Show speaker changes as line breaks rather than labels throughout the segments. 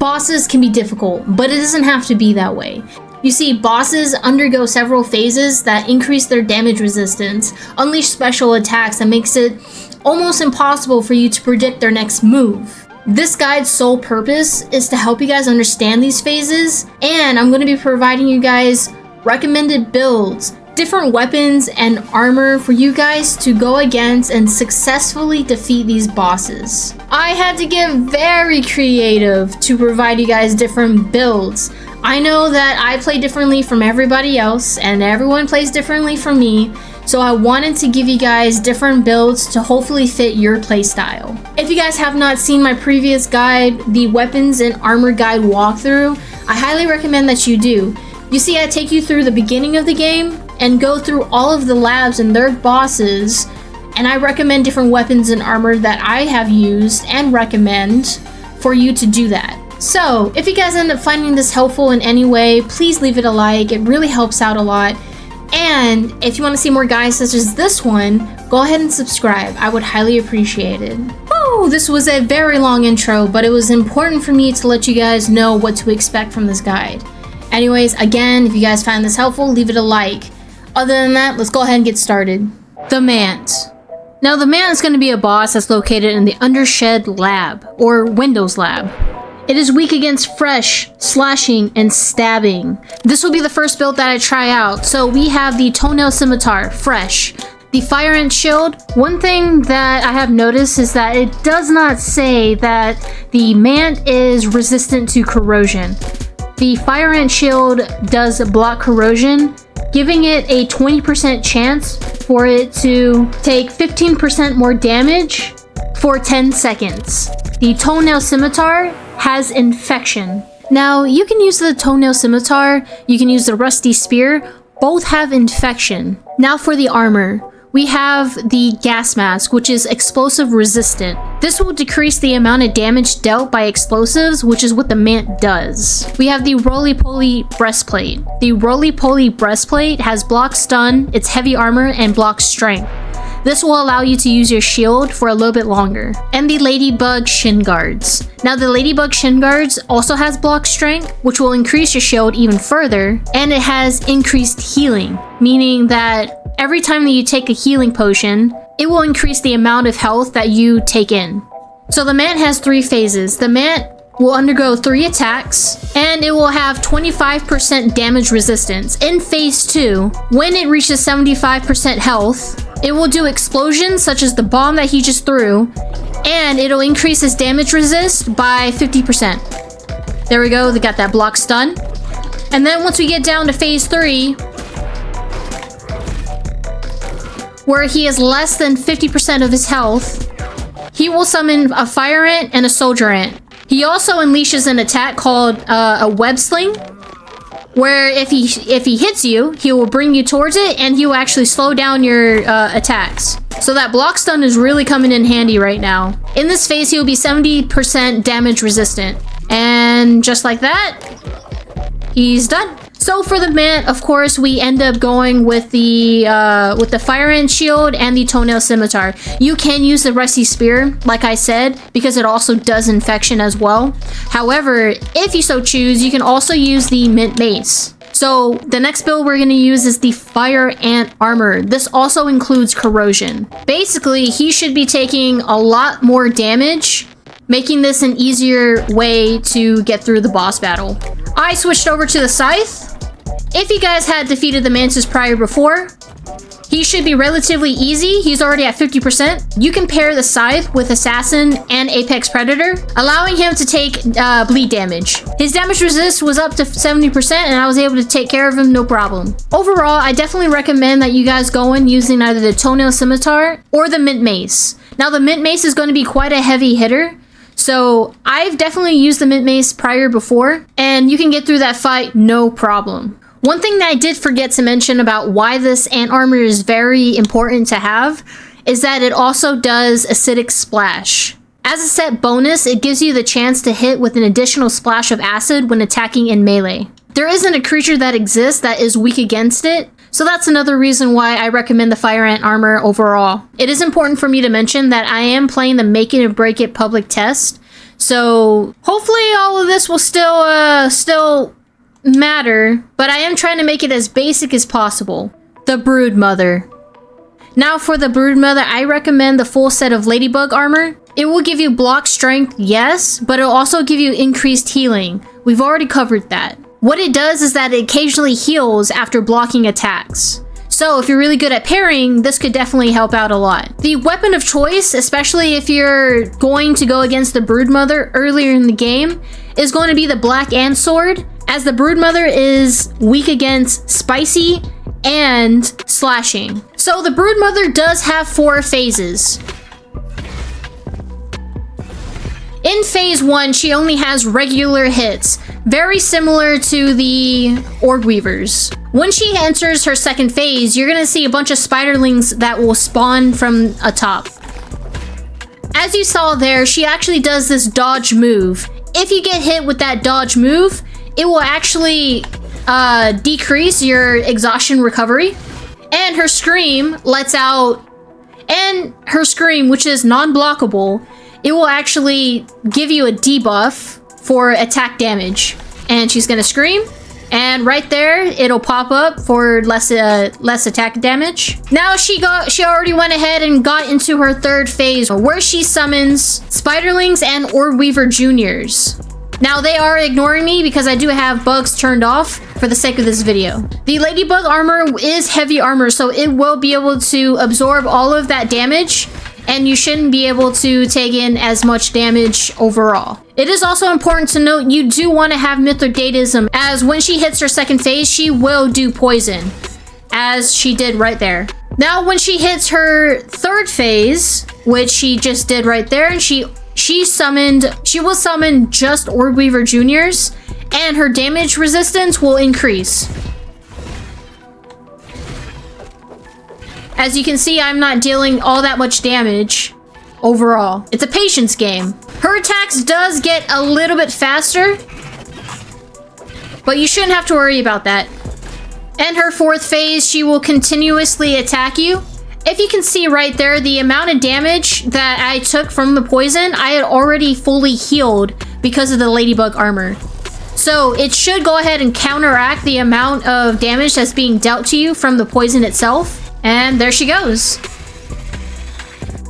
Bosses can be difficult, but it doesn't have to be that way. You see, bosses undergo several phases that increase their damage resistance, unleash special attacks that makes it almost impossible for you to predict their next move. This guide's sole purpose is to help you guys understand these phases, and I'm going to be providing you guys recommended builds, different weapons and armor for you guys to go against and successfully defeat these bosses. I had to get very creative to provide you guys different builds. I know that I play differently from everybody else and everyone plays differently from me, so I wanted to give you guys different builds to hopefully fit your playstyle. If you guys have not seen my previous guide, the weapons and armor guide walkthrough, I highly recommend that you do. You see, I take you through the beginning of the game and go through all of the labs and their bosses, and I recommend different weapons and armor that I have used and recommend for you to do that. So, if you guys end up finding this helpful in any way, please leave it a like, it really helps out a lot. And if you want to see more guides such as this one, go ahead and subscribe, I would highly appreciate it. Woo! This was a very long intro, but it was important for me to let you guys know what to expect from this guide. Anyways, again, if you guys find this helpful, leave it a like. Other than that, let's go ahead and get started. The Mant. Now, the Mant is going to be a boss that's located in the Undershed Lab, or Windows Lab. It is weak against fresh, slashing, and stabbing. This will be the first build that I try out. So we have the Toenail Scimitar, fresh. The Fire Ant Shield. One thing that I have noticed is that it does not say that the Mant is resistant to corrosion. The Fire Ant Shield does block corrosion, giving it a 20% chance for it to take 15% more damage for 10 seconds. The Toenail Scimitar has infection. Now, you can use the Toenail Scimitar, you can use the Rusty Spear, both have infection. Now for the armor. We have the gas mask, which is explosive resistant. This will decrease the amount of damage dealt by explosives, which is what the Mant does. We have the roly-poly breastplate. The roly-poly breastplate has block stun, it's heavy armor, and block strength. This will allow you to use your shield for a little bit longer. And the Ladybug Shin Guards. Now the Ladybug Shin Guards also has block strength, which will increase your shield even further, and it has increased healing, meaning that every time that you take a healing potion, it will increase the amount of health that you take in. So the Mant has 3 phases. The Mant will undergo 3 attacks, and it will have 25% damage resistance. In phase 2, when it reaches 75% health, it will do explosions such as the bomb that he just threw, and it'll increase his damage resist by 50%. There we go, they got that block stun. And then once we get down to phase 3, where he is less than 50% of his health, he will summon a Fire Ant and a Soldier Ant. He also unleashes an attack called a Web Sling, where if he hits you, he will bring you towards it and he will actually slow down your attacks. So that block stun is really coming in handy right now. In this phase, he will be 70% damage resistant. And just like that, he's done. So for the Mant, of course, we end up going with the Fire Ant Shield and the Toenail Scimitar. You can use the Rusty Spear, like I said, because it also does infection as well. However, if you so choose, you can also use the Mint Mace. So the next build we're going to use is the Fire Ant Armor. This also includes corrosion. Basically, he should be taking a lot more damage, making this an easier way to get through the boss battle. I switched over to the Scythe. If you guys had defeated the Mantis prior before, he should be relatively easy. He's already at 50%. You can pair the Scythe with Assassin and Apex Predator, allowing him to take bleed damage. His damage resist was up to 70%, and I was able to take care of him no problem. Overall, I definitely recommend that you guys go in using either the Toenail Scimitar or the Mint Mace. Now, the Mint Mace is going to be quite a heavy hitter, so I've definitely used the Mint Mace prior before, and you can get through that fight no problem. One thing that I did forget to mention about why this ant armor is very important to have is that it also does acidic splash. As a set bonus, it gives you the chance to hit with an additional splash of acid when attacking in melee. There isn't a creature that exists that is weak against it, so that's another reason why I recommend the Fire Ant armor overall. It is important for me to mention that I am playing the Make It or Break It public test, So hopefully all of this will still matter, but I am trying to make it as basic as possible. The Broodmother. Now for the Broodmother, I recommend the full set of Ladybug armor. It will give you block strength, yes, but it'll also give you increased healing. We've already covered that. What it does is that it occasionally heals after blocking attacks. So if you're really good at parrying, this could definitely help out a lot. The weapon of choice, especially if you're going to go against the Broodmother earlier in the game, is going to be the Black Ant Sword, as the Broodmother is weak against spicy and slashing. So the Broodmother does have 4 phases. In phase 1, she only has regular hits, very similar to the Orb Weavers. When she enters her second phase, you're gonna see a bunch of spiderlings that will spawn from atop. As you saw there, she actually does this dodge move. If you get hit with that dodge move, it will actually decrease your exhaustion recovery. And her scream lets out, and her scream, which is non-blockable, it will actually give you a debuff for attack damage. And she's gonna scream, and right there it'll pop up for less attack damage. Now she already went ahead and got into her third phase, where she summons Spiderlings and Orb Weaver Juniors. Now they are ignoring me because I do have bugs turned off for the sake of this video. The Ladybug armor is heavy armor, so it will be able to absorb all of that damage, and you shouldn't be able to take in as much damage overall. It is also important to note you do want to have Mithridatism, as when she hits her second phase, she will do poison, as she did right there. Now when she hits her third phase, which she just did right there, and she will summon just Orb Weaver Juniors, and her damage resistance will increase. As you can see, I'm not dealing all that much damage overall. It's a patience game. Her attacks does get a little bit faster, but you shouldn't have to worry about that. And her fourth phase, she will continuously attack you. If you can see right there, the amount of damage that I took from the poison, I had already fully healed because of the Ladybug armor. So it should go ahead and counteract the amount of damage that's being dealt to you from the poison itself. And there she goes.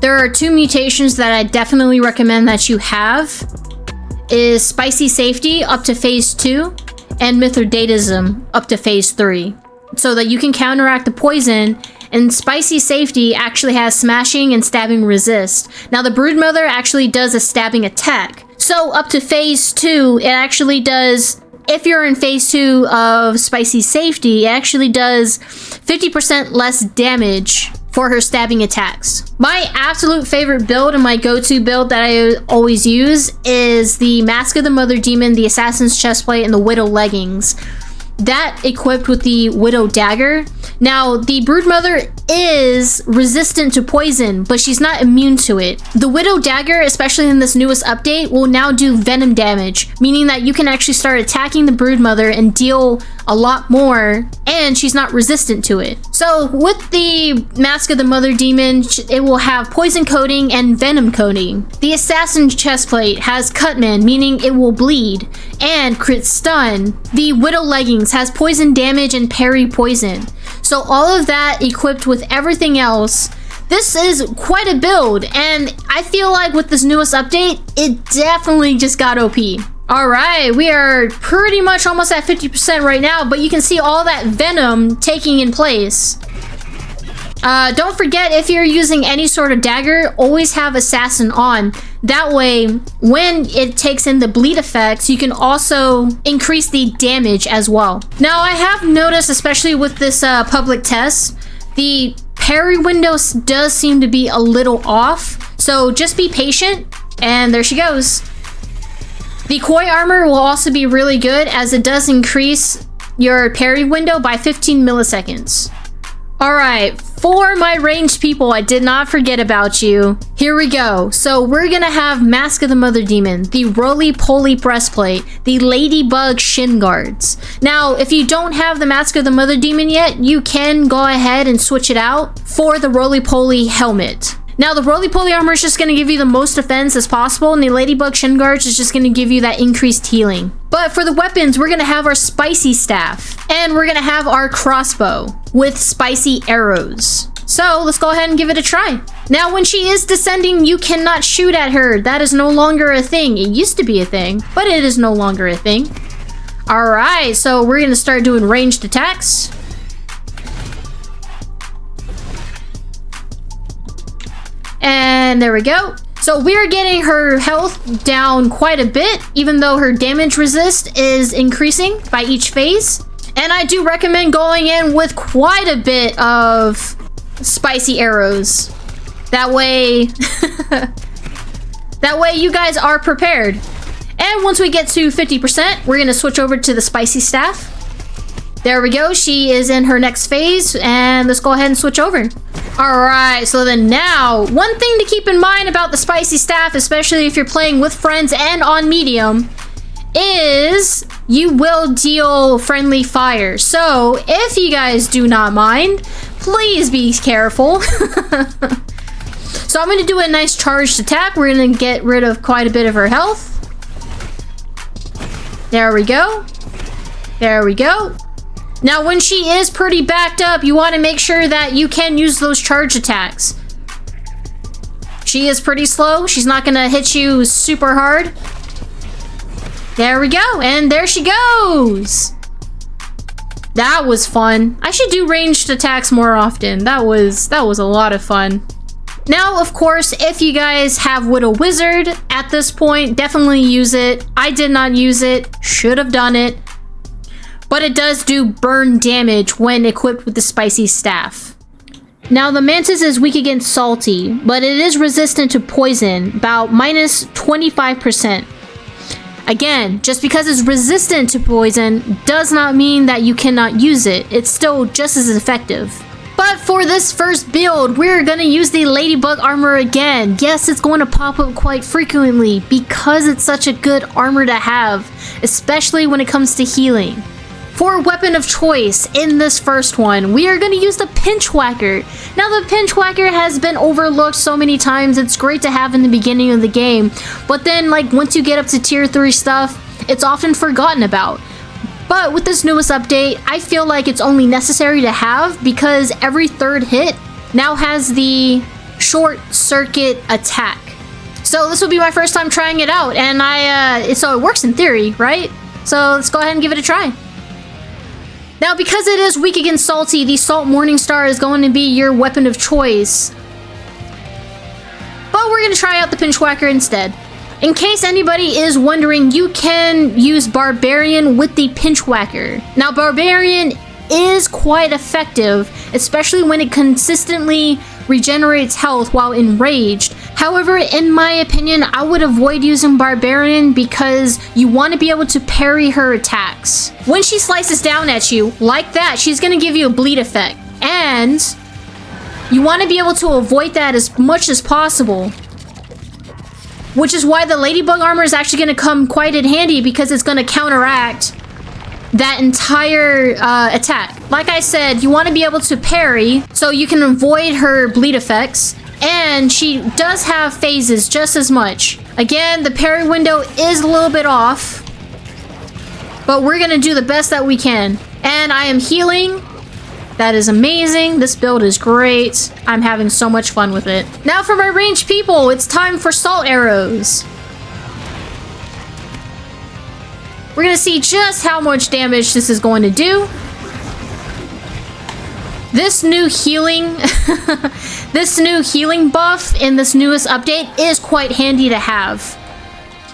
There are 2 mutations that I definitely recommend that you have. Is Spicy Safety up to phase 2 and Mithridatism up to phase 3. So that you can counteract the poison, and Spicy Safety actually has smashing and stabbing resist. Now the Broodmother actually does a stabbing attack. So up to phase 2, it actually does, if you're in phase 2 of Spicy Safety, it actually does 50% less damage for her stabbing attacks. My absolute favorite build and my go-to build that I always use is the Mask of the Mother Demon, the Assassin's Chestplate, and the Widow Leggings. That equipped with the Widow Dagger. Now, the Broodmother is resistant to poison, but she's not immune to it. The Widow Dagger, especially in this newest update, will now do venom damage, meaning that you can actually start attacking the Broodmother and deal a lot more, and she's not resistant to it. So with the Mask of the Mother Demon, it will have poison coating and venom coating. The Assassin's Chestplate has Cutman, meaning it will bleed, and crit stun. The Widow Leggings has poison damage and parry poison. So all of that equipped with everything else, this is quite a build, and I feel like with this newest update, it definitely just got OP. Alright, we are pretty much almost at 50% right now, but you can see all that venom taking in place. Don't forget, if you're using any sort of dagger, always have Assassin on. That way, when it takes in the bleed effects, you can also increase the damage as well. Now, I have noticed, especially with this public test, the parry window does seem to be a little off. So just be patient, and there she goes. The Koi armor will also be really good, as it does increase your parry window by 15 milliseconds. Alright, for my ranged people, I did not forget about you. Here we go. So we're gonna have Mask of the Mother Demon, the Roly-Poly Breastplate, the Ladybug Shin Guards. Now, if you don't have the Mask of the Mother Demon yet, you can go ahead and switch it out for the Roly-Poly Helmet. Now, the roly-poly armor is just going to give you the most defense as possible, and the ladybug shin guards is just going to give you that increased healing. But for the weapons, we're going to have our spicy staff, and we're going to have our crossbow with spicy arrows. So let's go ahead and give it a try. Now, when she is descending, you cannot shoot at her. That is no longer a thing. It used to be a thing, but it is no longer a thing. All right, so we're going to start doing ranged attacks. And there we go. So we're getting her health down quite a bit, even though her damage resist is increasing by each phase. And I do recommend going in with quite a bit of spicy arrows. That way, that way you guys are prepared. And once we get to 50%, we're gonna switch over to the spicy staff. There we go, she is in her next phase, and let's go ahead and switch over. All right, so then now, one thing to keep in mind about the spicy staff, especially if you're playing with friends and on medium, is you will deal friendly fire. So if you guys do not mind, please be careful. So I'm gonna do a nice charged attack. We're gonna get rid of quite a bit of her health. There we go. There we go. Now, when she is pretty backed up, you want to make sure that you can use those charge attacks. She is pretty slow. She's not going to hit you super hard. There we go. And there she goes. That was fun. I should do ranged attacks more often. That was a lot of fun. Now, of course, if you guys have Widow Wizard at this point, definitely use it. I did not use it. Should have done it. But it does do burn damage when equipped with the spicy staff. Now, the Mantis is weak against salty, but it is resistant to poison, about minus 25%. Again, just because it's resistant to poison does not mean that you cannot use it. It's still just as effective. But for this first build, we're going to use the ladybug armor again. Yes, it's going to pop up quite frequently because it's such a good armor to have, especially when it comes to healing. For weapon of choice in this first one, we are going to use the pinch whacker. Now, the pinch whacker has been overlooked so many times. It's great to have in the beginning of the game, but then like once you get up to tier 3 stuff, it's often forgotten about. But with this newest update, I feel like it's only necessary to have because every third hit now has the short circuit attack. So this will be my first time trying it out, and so it works in theory, right? So let's go ahead and give it a try. Now, because it is weak against salty, the Salt Morningstar is going to be your weapon of choice. But we're going to try out the pinch whacker instead. In case anybody is wondering, you can use Barbarian with the pinch whacker. Now, Barbarian is quite effective, especially when it consistently regenerates health while enraged. However, in my opinion, I would avoid using Barbarian because you want to be able to parry her attacks. When she slices down at you, like that, she's going to give you a bleed effect. And you want to be able to avoid that as much as possible. Which is why the ladybug armor is actually going to come quite in handy because it's going to counteract that entire attack. Like I said, you want to be able to parry so you can avoid her bleed effects. And she does have phases just as much. Again, the parry window is a little bit off, but we're going to do the best that we can. And I am healing. That is amazing. This build is great. I'm having so much fun with it. Now for my ranged people, it's time for salt arrows. We're going to see just how much damage this is going to do. This new healing buff in this newest update is quite handy to have.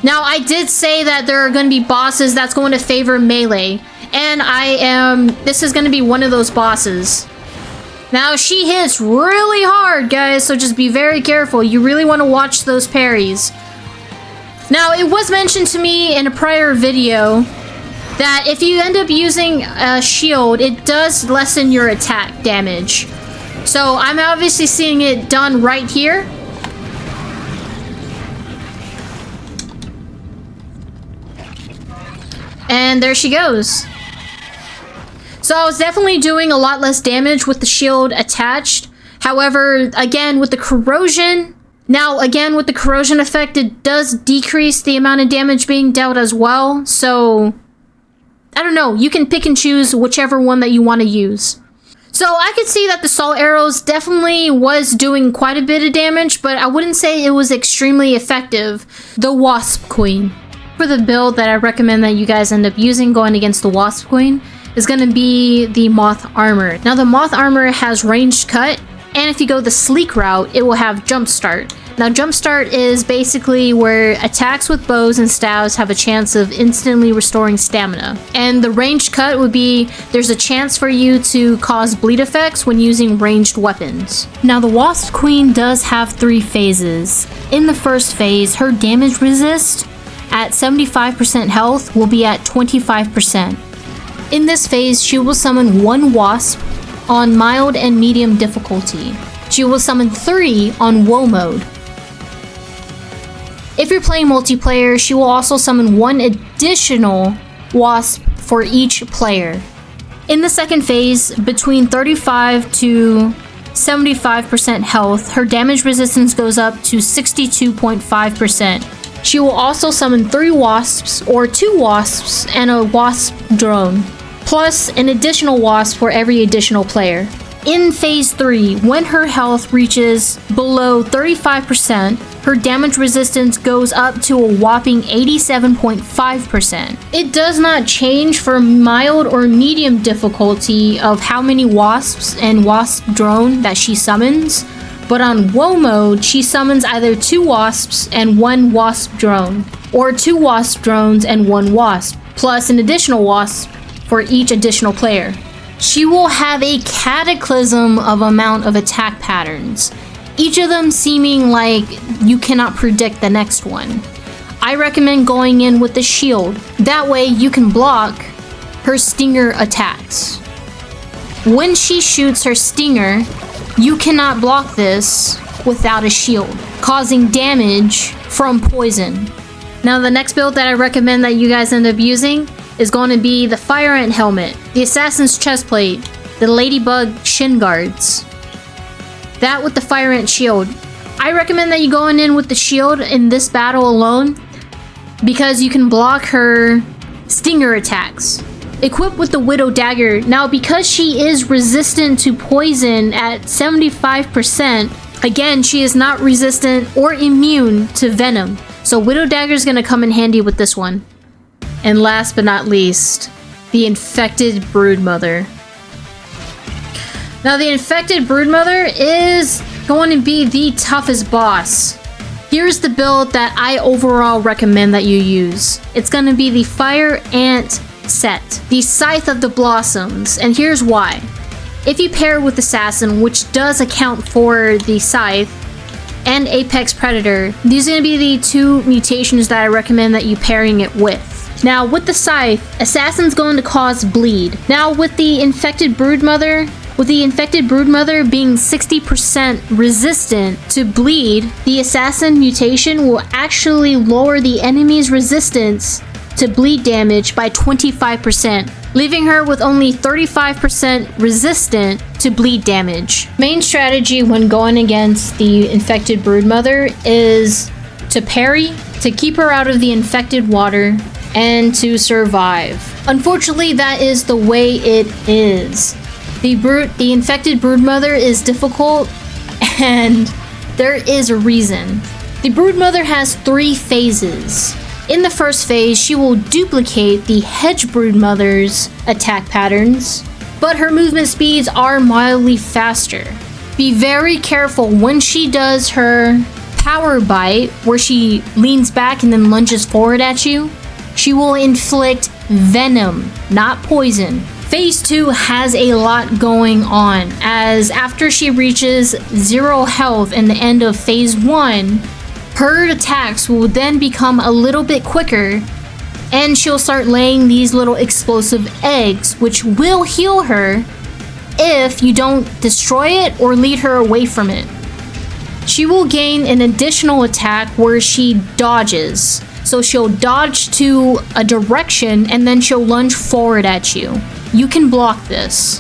Now, I did say that there are going to be bosses that's going to favor melee, and this is going to be one of those bosses. Now, she hits really hard, guys, so just be very careful. You really want to watch those parries. Now, it was mentioned to me in a prior video that if you end up using a shield, it does lessen your attack damage. So I'm obviously seeing it done right here. And there she goes. So I was definitely doing a lot less damage with the shield attached. However, again, with the corrosion effect, it does decrease the amount of damage being dealt as well. So, I don't know. You can pick and choose whichever one that you want to use. So, I could see that the Salt Arrows definitely was doing quite a bit of damage, but I wouldn't say it was extremely effective. The Wasp Queen. For the build that I recommend that you guys end up using going against the Wasp Queen is going to be the Moth Armor. Now, the Moth Armor has ranged cut, and if you go the sleek route, it will have jump start. Now, jump start is basically where attacks with bows and staves have a chance of instantly restoring stamina. And the ranged cut would be there's a chance for you to cause bleed effects when using ranged weapons. Now, the Wasp Queen does have 3 phases. In the first phase, her damage resist at 75% health will be at 25%. In this phase, she will summon 1 wasp on mild and medium difficulty. She will summon 3 on woe mode. If you're playing multiplayer, she will also summon 1 additional wasp for each player. In the second phase, between 35 to 75% health, her damage resistance goes up to 62.5%. She will also summon 3 wasps or 2 wasps and a wasp drone, plus an additional wasp for every additional player. In phase 3, when her health reaches below 35%, her damage resistance goes up to a whopping 87.5%. It does not change for mild or medium difficulty of how many wasps and wasp drone that she summons, but on woe mode, she summons either 2 wasps and 1 wasp drone, or 2 wasp drones and 1 wasp, plus an additional wasp for each additional player. She will have a cataclysm of amount of attack patterns, each of them seeming like you cannot predict the next one. I recommend going in with the shield. That way you can block her stinger attacks. When she shoots her stinger, you cannot block this without a shield, causing damage from poison. Now, the next build that I recommend that you guys end up using is going to be the Fire Ant Helmet, the Assassin's Chestplate, the Ladybug Shin Guards. That with the Fire Ant Shield. I recommend that you go in with the shield in this battle alone because you can block her stinger attacks. Equipped with the Widow Dagger. Now, because she is resistant to poison at 75%, again, she is not resistant or immune to venom. So Widow Dagger is going to come in handy with this one. And last but not least, the Infected Broodmother. Now, the Infected Broodmother is going to be the toughest boss. Here's the build that I overall recommend that you use. It's going to be the Fire Ant set, the Scythe of the Blossoms, and here's why. If you pair it with Assassin, which does account for the Scythe, and Apex Predator, these are going to be the 2 mutations that I recommend that you pairing it with. Now, with the Scythe, Assassin's going to cause bleed. Now, with the Infected Broodmother being 60% resistant to bleed, the Assassin mutation will actually lower the enemy's resistance to bleed damage by 25%, leaving her with only 35% resistant to bleed damage. Main strategy when going against the Infected Broodmother is to parry, to keep her out of the infected water, and to survive. Unfortunately, that is the way it is. The Infected Broodmother is difficult, and there is a reason. The Broodmother has 3 phases. In the first phase, she will duplicate the Hedge Broodmother's attack patterns, but her movement speeds are mildly faster. Be very careful when she does her power bite, where she leans back and then lunges forward at you. She will inflict venom, not poison. Phase 2 has a lot going on, as after she reaches 0 health in the end of Phase 1, her attacks will then become a little bit quicker, and she'll start laying these little explosive eggs, which will heal her if you don't destroy it or lead her away from it. She will gain an additional attack where she dodges. So she'll dodge to a direction and then she'll lunge forward at you. You can block this.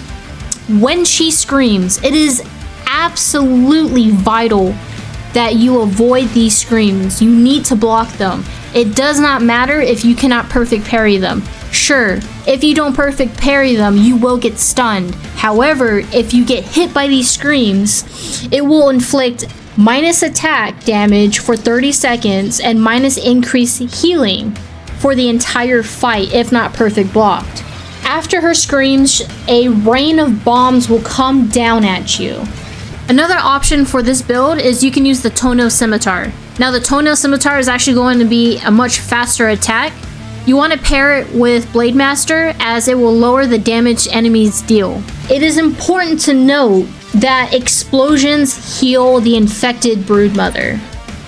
When she screams, it is absolutely vital that you avoid these screams. You need to block them. It does not matter if you cannot perfect parry them. Sure, if you don't perfect parry them, you will get stunned. However, if you get hit by these screams, it will inflict minus attack damage for 30 seconds and minus increased healing for the entire fight if not perfect blocked. After her screams, a rain of bombs will come down at you. Another option for this build is you can use the Toenail Scimitar. Now the Toenail Scimitar is actually going to be a much faster attack. You want to pair it with Blademaster as it will lower the damage enemies deal. It is important to note that explosions heal the infected Broodmother.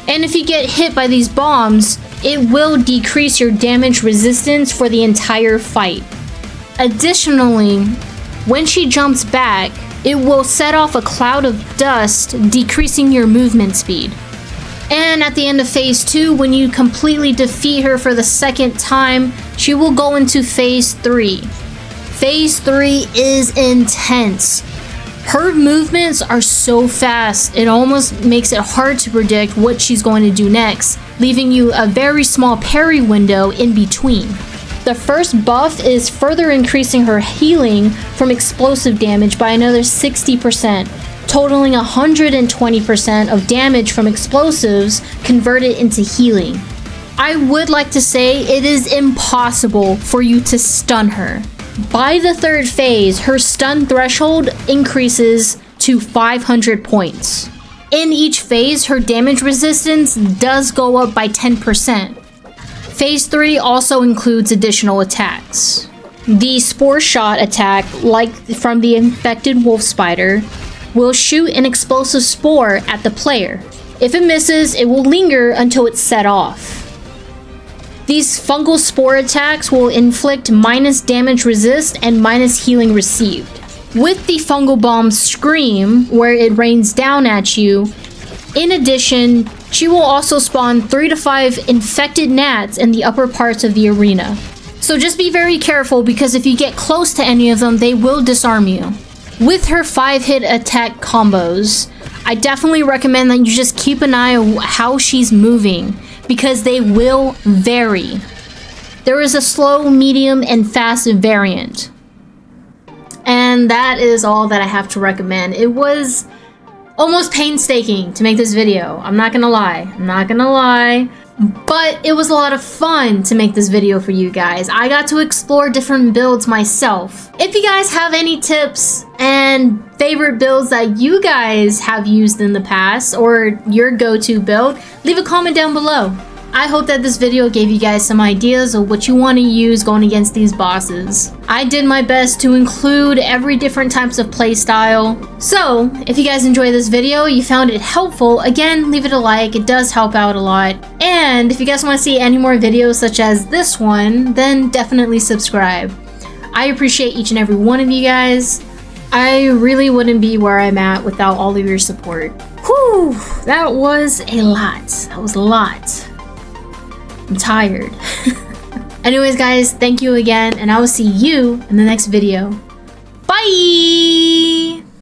And if you get hit by these bombs, it will decrease your damage resistance for the entire fight. Additionally, when she jumps back, it will set off a cloud of dust, decreasing your movement speed. And at the end of phase 2, when you completely defeat her for the second time, she will go into phase 3. Phase 3 is intense. Her movements are so fast, it almost makes it hard to predict what she's going to do next, leaving you a very small parry window in between. The first buff is further increasing her healing from explosive damage by another 60%, totaling 120% of damage from explosives converted into healing. I would like to say it is impossible for you to stun her. By the third phase, her stun threshold increases to 500 points. In each phase, her damage resistance does go up by 10%. Phase 3 also includes additional attacks. The Spore Shot attack, like from the infected wolf spider, will shoot an explosive spore at the player. If it misses, it will linger until it's set off. These fungal spore attacks will inflict minus damage resist and minus healing received. With the fungal bomb Scream, where it rains down at you, in addition, she will also spawn 3 to 5 infected gnats in the upper parts of the arena. So just be very careful because if you get close to any of them, they will disarm you. With her 5-hit attack combos, I definitely recommend that you just keep an eye on how she's moving because they will vary. There is a slow, medium, and fast variant. And that is all that I have to recommend. It was almost painstaking to make this video. I'm not gonna lie. But it was a lot of fun to make this video for you guys. I got to explore different builds myself. If you guys have any tips and favorite builds that you guys have used in the past or your go-to build, leave a comment down below. I hope that this video gave you guys some ideas of what you want to use going against these bosses. I did my best to include every different types of playstyle. So, if you guys enjoyed this video, you found it helpful, again, leave it a like, it does help out a lot. And if you guys want to see any more videos such as this one, then definitely subscribe. I appreciate each and every one of you guys. I really wouldn't be where I'm at without all of your support. Whew, that was a lot. That was a lot. I'm tired. Anyways guys, thank you again and I will see you in the next video. Bye!